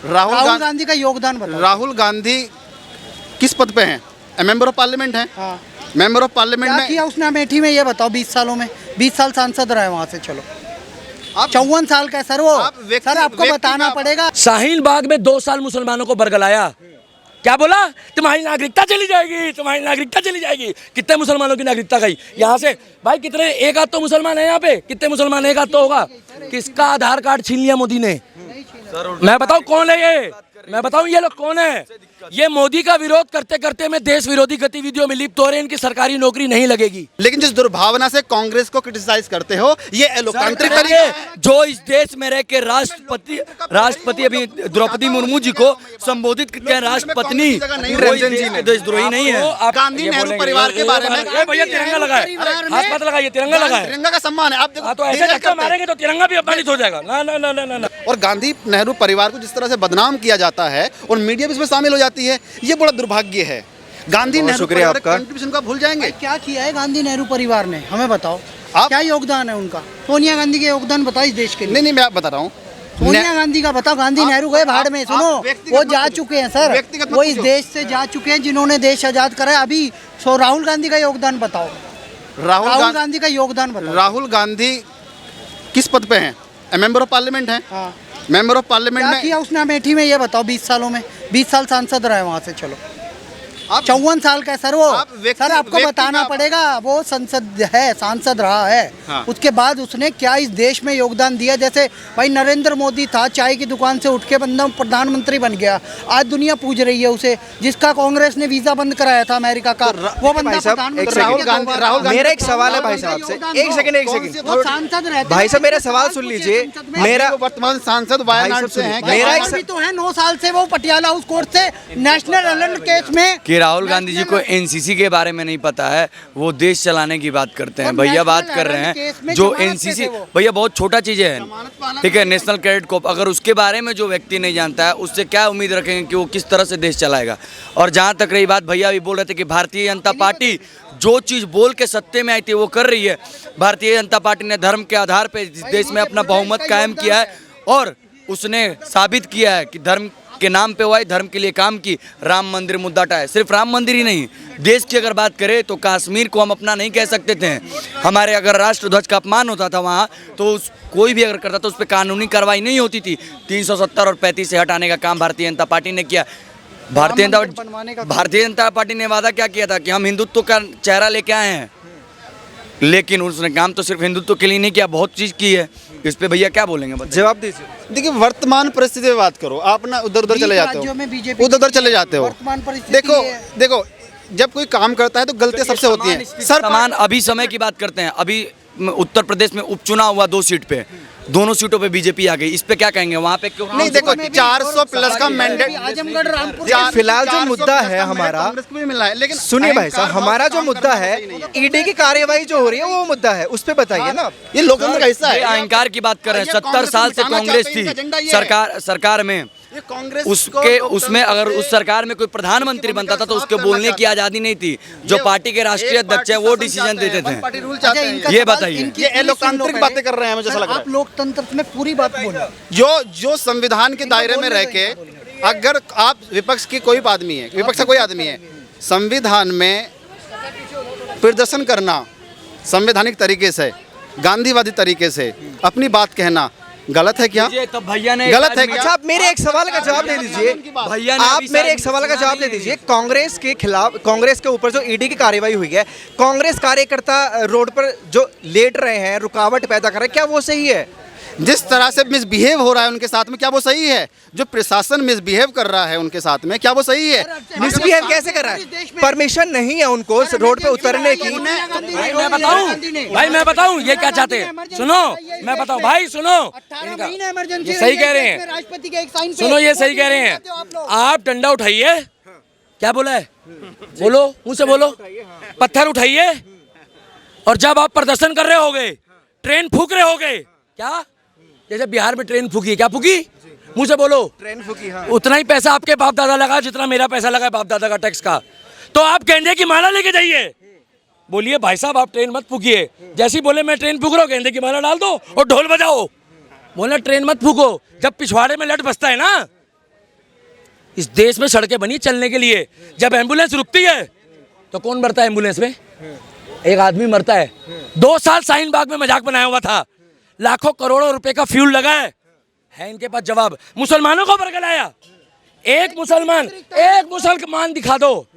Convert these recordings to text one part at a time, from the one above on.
राहुल गांधी का योगदान बताओ। राहुल गांधी किस पद पे हैं? मेंबर ऑफ पार्लियामेंट हैं। हाँ। मेंबर ऑफ पार्लियामेंट क्या में किया उसने अमेठी में, ये बताओ। 20 सालों में 20 साल सांसद रहे वहाँ से। चलो आप 54 साल का है सर वो। सर आपको व्यक्ति बताना का- पड़ेगा। शाहीन बाग में 2 साल मुसलमानों को बरगलाया। क्या बोला? तुम्हारी नागरिकता चली जाएगी, तुम्हारी नागरिकता चली जाएगी। कितने मुसलमानों की नागरिकता गई यहाँ से? भाई कितने, एक आध तो मुसलमान है यहाँ पे। कितने मुसलमान? एक आध तो होगा। किसका आधार कार्ड छीन लिया मोदी ने? मैं बताऊं कौन है ये? मैं बताऊं ये लोग कौन है? ये मोदी का विरोध करते करते मैं देश विरोधी गतिविधियों में लिप्त हो रहे हैं। इनकी सरकारी नौकरी नहीं लगेगी। लेकिन जिस दुर्भावना से कांग्रेस को क्रिटिसाइज करते हो, ये लोकतांत्रिक तरीका है। जो इस देश में रह के राष्ट्रपति अभी द्रौपदी मुर्मू जी को संबोधित करते हैं राष्ट्रपत्नी, रंजन जी ने देशद्रोही नहीं है। आप गांधी नेहरू परिवार के बारे में भैया तिरंगा लगाए, हाथ मत लगाइए, तिरंगा लगाए। तिरंगा का सम्मान है। आप देखो, हाँ तो ऐसे धक्का मारेंगे तो तिरंगा भी अपमानित हो जाएगा। ना ना ना ना ना। और गांधी नेहरू परिवार को जिस तरह से बदनाम किया जाता है और मीडिया भी इसमें शामिल हो जाती है, ये बड़ा दुर्भाग्य है। गांधी नेहरू शुक्रिया परिवार आपका। कंट्रीब्यूशन का भूल जाएंगे। क्या किया है गांधी नेहरू परिवार ने, हमें बताओ। आप- क्या योगदान है उनका? सोनिया गांधी के योगदान बताओ इस देश के लिए। नहीं, मैं बता रहा हूँ। सोनिया गांधी का बताओ। गांधी नेहरू गए भाड़ में। सुनो, व्यक्तिगत वो मत जा पूछो। चुके हैं सर। व्यक्तिगत मत वो इस पूछो। देश से जा चुके हैं जिन्होंने देश आजाद कराया। अभी राहुल गांधी का योगदान बताओ। राहुल गांधी का योगदान बताओ। राहुल गांधी किस पद पे हैं? मेंबर ऑफ पार्लियामेंट हैं। हाँ। मेंबर ऑफ पार्लियामेंट क्या में किया उसने अमेठी में, ये बताओ। 20 सालों में 20 साल सांसद रहे वहाँ से। चलो आप 54 साल का है सर वो। सर आपको व्यक्ति बताना का- पड़ेगा। वो सांसद रहा है। हाँ। उसके बाद उसने क्या इस देश में योगदान दिया? जैसे भाई नरेंद्र मोदी था, चाय की दुकान से उठ के बंदा प्रधानमंत्री बन गया। आज दुनिया पूज रही है उसे, जिसका कांग्रेस ने वीजा बंद कराया था अमेरिका का। वो बंदा भाई साहब, प्रधानमंत्री एक बन सेकंड। गया 2 बार। राहुल गांधी- मेरा एक सवाल है भाई साहब से। एक सेकंड वो सांसद रहते भाई हैं। साहब मेरा सवाल सुन लीजिए। मेरा वो वर्तमान सांसद वायनाड साहब से हैं। सुनिए। मेरा एक भी तो है 9 साल से वो पटियाला हाउस कोर्ट से नेशनल एलेंट केस में। कि राहुल गांधी जी को एनसीसी के बारे में नहीं पता है, वो देश चलाने की बात करते हैं। और भैया बात नेशनल कर रहे हेराल्ड केस हैं में जो जमानत पे एनसीसी, थे वो। भैया बहुत छोटा चीज़ है, ठीक है। नेशनल क्रेडिट कोर्प, अगर उसके बारे में जो व्यक्ति नहीं जानता है, उससे क्या उम्मीद रखेंगे कि वो किस तरह से देश चलाएगा। और जहाँ तक रही बात, भैया भी बोल रहे थे कि भारतीय जनता पार्टी जो चीज़ बोल के सत्ते में आई थी वो कर रही है। भारतीय जनता पार्टी ने धर्म के आधार पर इस देश में अपना बहुमत कायम किया है और उसने साबित किया है कि धर्म के नाम पे हुआ है, धर्म के लिए काम की। राम मंदिर मुद्दा उठाए, सिर्फ राम मंदिर ही नहीं, देश की अगर बात करें तो कश्मीर को हम अपना नहीं कह सकते थे। हमारे अगर राष्ट्रध्वज का अपमान होता था वहाँ, तो कोई भी अगर करता तो उस पर कानूनी कार्रवाई नहीं होती थी। 370 और 35 से हटाने का काम भारतीय जनता पार्टी ने किया। भारतीय जनता पार्टी ने वादा क्या किया था कि हम हिंदुत्व का चेहरा लेके आए हैं, लेकिन उसने काम तो सिर्फ हिंदुत्व के लिए नहीं किया, बहुत चीज़ की है। इस पे भैया क्या बोलेंगे? जवाब दीजिए। देखिए, वर्तमान परिस्थिति में बात करो। आप ना उधर उधर चले जाते राज्यों में हो, बीजेपी उधर उधर चले जाते हो। वर्तमान परिस्थिति देखो है। देखो, जब कोई काम करता है तो गलतियां सबसे होती हैं। सर समान अभी समय की बात करते हैं। अभी उत्तर प्रदेश में उपचुनाव हुआ 2 सीट पे, दोनों सीटों पे बीजेपी आ गई। इस पे क्या कहेंगे? वहाँ पे क्यों नहीं, देखो 400 प्लस का मैंडेट आजमगढ़ रामपुर फिलहाल जो 400 मुद्दा प्लस है का हमारा, कांग्रेस को भी मिला है, लेकिन सुनिए भाई साहब, हमारा जो मुद्दा है ईडी की कार्यवाही जो हो रही है वो मुद्दा है, उस पे बताइए ना। ये लोकतंत्र का हिस्सा ये है। अहंकार की बात कर रहे हैं। ये 70 कांग्रेस साल से को मिटाना कांग्रेस चाहते हैं, इनका एजेंडा थी ये है। सरकार में, ये कांग्रेस उसके को उसमें अगर उस सरकार में कोई प्रधानमंत्री बनता था तो उसके बोलने की आज़ादी नहीं थी। जो पार्टी के राष्ट्रीय अध्यक्ष हैं वो डिसीजन देते थे। पार्टी रूल चाहते हैं। इनका ये सवाल- बताइए। इनकी ये पूरी लोकतांत्रिक सुन लो बातें कर रहे हैं, मुझे ऐसा लग रहा आप लोकतंत्र में पूरी बात बोलो। जो संविधान के दायरे में रह के, अगर आप विपक्ष की कोई आदमी है, विपक्ष का कोई आदमी है, संविधान में प्रदर्शन करना, संवैधानिक तरीके से, गांधीवादी तरीके से अपनी बात कहना गलत है क्या? तो भैया ने गलत है क्या? अच्छा, आप मेरे एक सवाल का जवाब दे दीजिए। भैया ने आप अभी मेरे शायद एक सवाल का सुना जवाब दे नहीं। दीजिए। कांग्रेस के खिलाफ, कांग्रेस के ऊपर जो ईडी की कार्रवाई हुई है, कांग्रेस कार्यकर्ता रोड पर जो लेट रहे हैं, रुकावट पैदा कर रहे हैं, क्या वो सही है? जिस तरह से मिसबिहेव हो रहा है उनके साथ में, क्या वो सही है? जो प्रशासन मिसबिहेव कर रहा है उनके साथ में, क्या वो सही है? मिसबिहेव कैसे कर रहा है? परमिशन नहीं है उनको रोड पे उतरने की। भाई मैं बताऊं ये क्या चाहते हैं? सुनो, मैं बताऊं भाई, सुनो, इमरजेंसी ये सही कह रहे हैं। राष्ट्रपति के एक साइन पे। सुनो, ये सही कह रहे हैं। आप डंडा उठाइए। क्या बोला है? बोलो, मुंह से बोलो। पत्थर उठाइए। और जब आप प्रदर्शन कर रहे होगे, ट्रेन फूक रहे होगे, क्या जैसे बिहार में ट्रेन फूकी है, क्या फूकी? मुंह से बोलो। ट्रेन फूकी, हाँ। उतना ही पैसा आपके बाप दादा लगा जितना मेरा पैसा लगा बाप दादा का टैक्स का। तो आप गेंदे की माला लेके जाइए। बोलिए भाई साहब आप ट्रेन मत फूकिए। जैसे ही बोले मैं ट्रेन फूक रहा हूँ, गेंदे की माला डाल दो और ढोल बजाओ। बोला ट्रेन मत फूको। जब पिछवाड़े में लट बसता है ना, इस देश में सड़कें बनी चलने के लिए। जब एम्बुलेंस रुकती है तो कौन मरता है एम्बुलेंस में? एक आदमी मरता है। 2 साल शाहीन बाग में मजाक बनाया हुआ था, लाखों करोड़ों रुपए का फ्यूल लगा है इनके पास जवाब। मुसलमानों को बरगलाया, एक मुसलमान दिखा दो।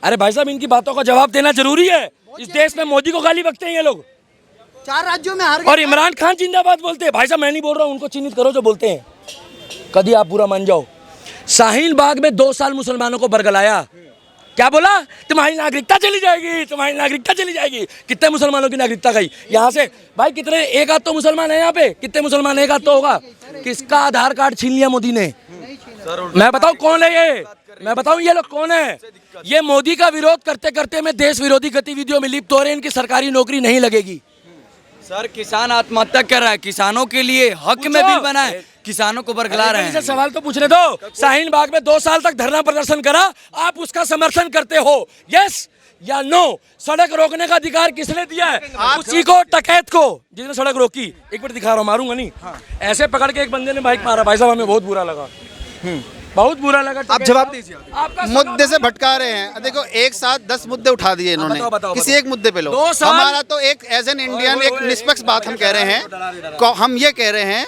अरे भाई साहब, इनकी बातों का जवाब देना जरूरी है। इस देश में मोदी को गाली बकते हैं ये लोग, 4 राज्यों में हार और इमरान खान जिंदाबाद बोलते हैं। भाई साहब, मैं नहीं बोल रहा हूँ, उनको चिन्हित करो जो बोलते हैं, कभी आप बुरा मान जाओ। शाहीन बाग में 2 साल मुसलमानों को बरगलाया, क्या बोला? तुम्हारी नागरिकता चली जाएगी, तुम्हारी नागरिकता चली जाएगी। कितने मुसलमानों की नागरिकता गई यहाँ से? भाई कितने, एक आध तो मुसलमान है यहाँ पे, कितने मुसलमान? एक आध तो होगा। किसका आधार कार्ड छीन लिया मोदी ने? मैं बताऊं कौन है ये? मैं बताऊं ये लोग कौन है? ये मोदी का विरोध करते करते में देश विरोधी गतिविधियों में लिप्त हो रहे हैं। इनकी सरकारी नौकरी नहीं लगेगी। सर, किसान आत्महत्या कर रहा है, किसानों के लिए हक में बिल बना है, किसानों को बरगला रहे हैं। सवाल तो पूछने दो। शाहीन बाग में 2 साल तक धरना प्रदर्शन करा, आप उसका समर्थन करते हो, यस या नो? सड़क रोकने का अधिकार किसने दिया है? उसी को, टकैत को, जिसने सड़क रोकी। एक मिनट दिखा रहा हूँ, मारूंगा नहीं। ऐसे पकड़ के एक बंदे ने बाइक मारा, भाई साहब हमें बहुत बुरा लगा, बहुत बुरा लगा। आप जवाब दीजिए। आपका मुद्दे से भटका रहे हैं। देखो, एक साथ 10 मुद्दे उठा दिए इन्होंने, किसी एक मुद्दे पे लो। हमारा तो एक एज एन इंडियन एक निष्पक्ष बात हम कह रहे हैं। हम ये कह रहे हैं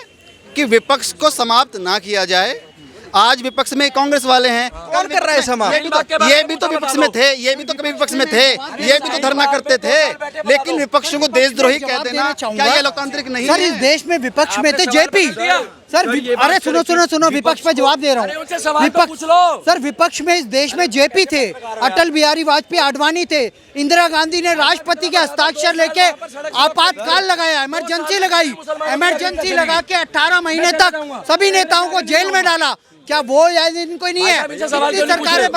कि विपक्ष को समाप्त ना किया जाए। आज विपक्ष में कांग्रेस वाले हैं। कौन कर रहा है समाप्त? ये भी तो विपक्ष में थे, ये भी तो कभी विपक्ष में थे, ये भी तो धरना करते थे, लेकिन विपक्षों को देशद्रोही कह देना, क्या ये लोकतांत्रिक नहीं सर, है? इस देश में विपक्ष में थे जेपी सर। अरे सुनो, विपक्ष पे जवाब दे रहा हूँ। विपक्ष, सर विपक्ष में इस देश में जेपी थे, अटल बिहारी वाजपेयी, आडवाणी थे, इंदिरा गांधी ने राष्ट्रपति के हस्ताक्षर लेके आपातकाल लगाया, इमरजेंसी लगाई, इमरजेंसी लगा के 18 महीने तक सभी नेताओं को जेल में डाला। क्या वो याद इनको नहीं है? सरकारें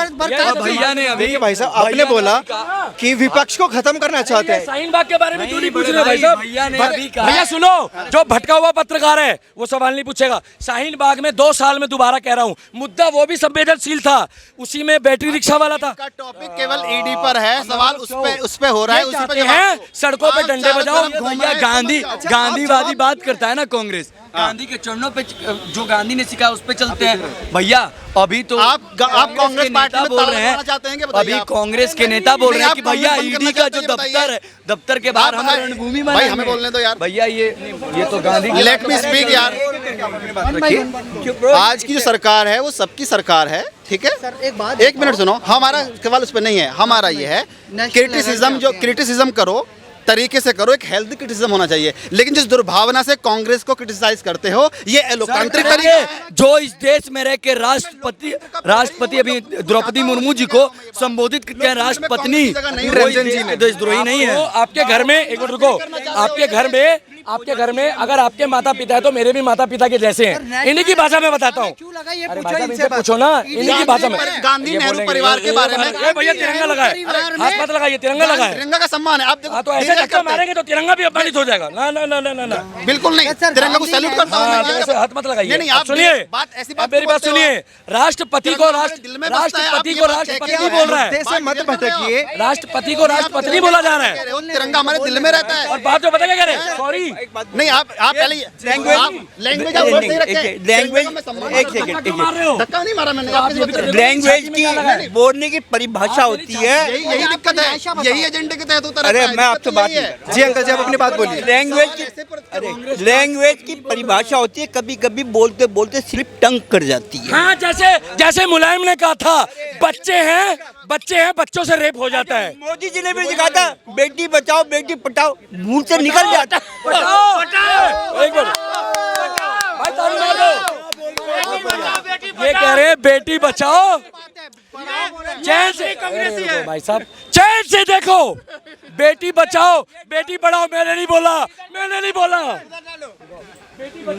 भैया ने अभी, देखिए भाई साहब, आपने बोला कि विपक्ष को खत्म करना चाहते हैं। शाहीन बाग के बारे में क्यों नहीं पूछ रहे भाई साहब? भैया ने अभी कहा। भैया सुनो, जो भटका हुआ पत्रकार है वो सवाल नहीं पूछेगा। शाहीन बाग में 2 साल में, दोबारा कह रहा हूँ, मुद्दा वो भी संवेदनशील था, उसी में बैटरी रिक्शा वाला था। टॉपिक केवल ईडी पर है, सवाल उस पे हो रहा है, उसी पे हैं सड़कों पे डंडे बजाओ। भैया गांधीवादी बात करता है ना कांग्रेस, गांधी के चरणों पे, जो गांधी ने सिखाया उस पे चलते हैं। भैया अभी तो आप कांग्रेस पार्टी में बोल रहे हैं, चाहते हैं कि अभी कांग्रेस के नेता बोल रहे हैं कि भैया ईडी का जो दफ्तर है, दफ्तर के बाहर हम रणभूमि में, भाई हमें बोलने दो यार। भैया ये तो गांधी, लेट मी स्पीक यार। आज की जो सरकार है वो सबकी सरकार है, ठीक है? एक मिनट सुनो, हमारा सवाल उस पर नहीं है। हमारा ये है क्रिटिसिज्म, जो क्रिटिसिज्म करो तरीके से करो, एक हेल्दी क्रिटिसिज्म होना चाहिए। लेकिन जिस दुर्भावना से कांग्रेस को क्रिटिसाइज करते हो, ये लोकतांत्रिक तरीका है। जो इस देश में रह के राष्ट्रपति अभी द्रौपदी मुर्मू जी को संबोधित करते हैं राष्ट्रपत्नी, देशद्रोही नहीं है। आपके घर में, एक मिनट रुको, आपके घर में अगर आपके माता पिता है तो मेरे भी माता पिता के जैसे हैं। इन्हीं की भाषा में बताता हूँ। पूछो ना, इन्हीं की भाषा में। गांधी नेहरू परिवार के बारे में भैया तिरंगा लगाए, हाथ मत लगाइए, तिरंगा लगाए। तिरंगा का सम्मान है। आप देखो, तो ऐसे धक्का मारेंगे तो तिरंगा भी अपमानित हो जाएगा। ना ना ना ना ना, बिल्कुल नहीं, तिरंगा को सैल्यूट करता हूं। हाथ मत लगाइए। नहीं, आप सुनिए, ऐसी आप मेरी बात सुनिए। राष्ट्रपति को राष्ट्रपति बोल रहा है, मत भटकिए। राष्ट्रपति को राष्ट्रपति बोला जा रहा है। तिरंगा हमारे दिल में रहता है। और बात जो बताइए, कह रहे सॉरी नहीं, आप पहले लैंग्वेज धक्का नहीं मारा मैंने। लैंग्वेज की बोलने की परिभाषा होती है, यही दिक्कत है, यही एजेंडे के तहत होता रहता है। अरे मैं आपसे बात जी अंकल जी, आप अपनी बात बोलिए। लैंग्वेज की परिभाषा होती है, कभी कभी बोलते बोलते स्लिप टंग कर जाती है। हाँ, जैसे मुलायम ने कहा था, बच्चे हैं, बच्चों से रेप हो जाता है। मोदी जी ने भी कहा था, बेटी बचाओ बेटी पढ़ाओ, मुंह से निकल जाता है। एक मिनट भाई, ताली मार दो। ये कह रहे हैं बेटी बचाओ, चैन से भाई साहब, चैन से देखो, बेटी बचाओ बेटी पढ़ाओ। मैंने नहीं बोला।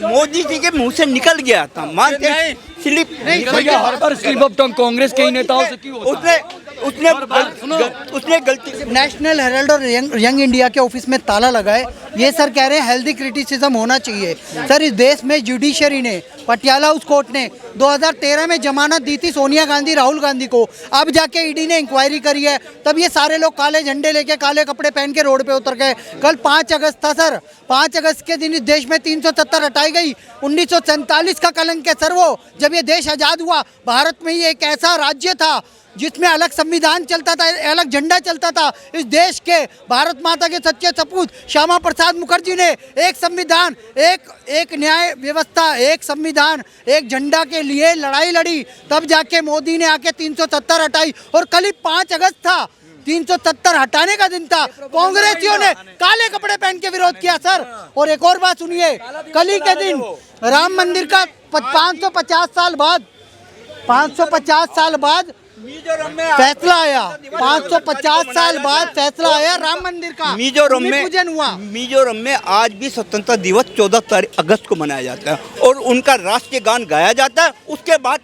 मोदी जी के मुंह से निकल गया था, मानते स्लिप नहीं। भैया हर बार स्लिप ऑफ टंग कांग्रेस के ही नेताओं से क्यों होता है? उसने गलती से नेशनल हेराल्ड और यंग इंडिया के ऑफिस में ताला लगा है। ये सर कह रहे हैं हेल्दी क्रिटिसिज्म होना चाहिए। सर, इस देश में जुडिशरी ने पटियाला उस कोर्ट ने 2013 में जमानत दी थी सोनिया गांधी राहुल गांधी को। अब जाके ईडी ने इंक्वायरी करी है, तब ये सारे लोग काले झंडे लेके काले कपड़े पहन के रोड पे उतर गए। कल 5 अगस्त था सर, 5 अगस्त के दिन इस देश में 370 हटाई गई। 1947 का कलंक है सर वो, जब ये देश आज़ाद हुआ। भारत में ही एक ऐसा राज्य था जिसमें अलग संविधान चलता था, अलग झंडा चलता था। इस देश के भारत माता के सच्चे सपूत श्यामा प्रसाद मुखर्जी ने एक संविधान, एक न्याय व्यवस्था, एक संविधान, एक झंडा के लिए लड़ाई लड़ी। तब जाके मोदी ने आके 370 हटाई। और कल ही 5 अगस्त था, 370 हटाने का दिन था। कांग्रेसियों ने काले कपड़े पहन के विरोध किया सर। और एक और बात सुनिए, कल ही के दिन राम मंदिर का 550 साल बाद, 550 साल बाद फैसला आया। 550 साल बाद फैसला आया राम मंदिर का, मिजोरम भूमि में पूजन हुआ। मिजोरम में आज भी स्वतंत्रता दिवस 14 अगस्त को मनाया जाता है और उनका राष्ट्रीय गान गाया जाता है। उसके बाद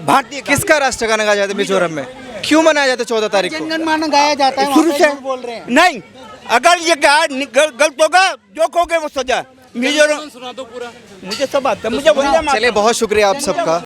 भारतीय किसका राष्ट्रगान गाया जाता है मिजोरम में? क्यों मनाया जाता है 14 तारीख को? जनगणमन गाया जाता है, शुरू से बोल रहे हैं। नहीं, अगर ये गलत होगा जो कहोगे वो सजा। मिजोरम सुना दो पूरा, मुझे सब आता है, मुझे वही चलिए बहुत शुक्रिया आप सबका।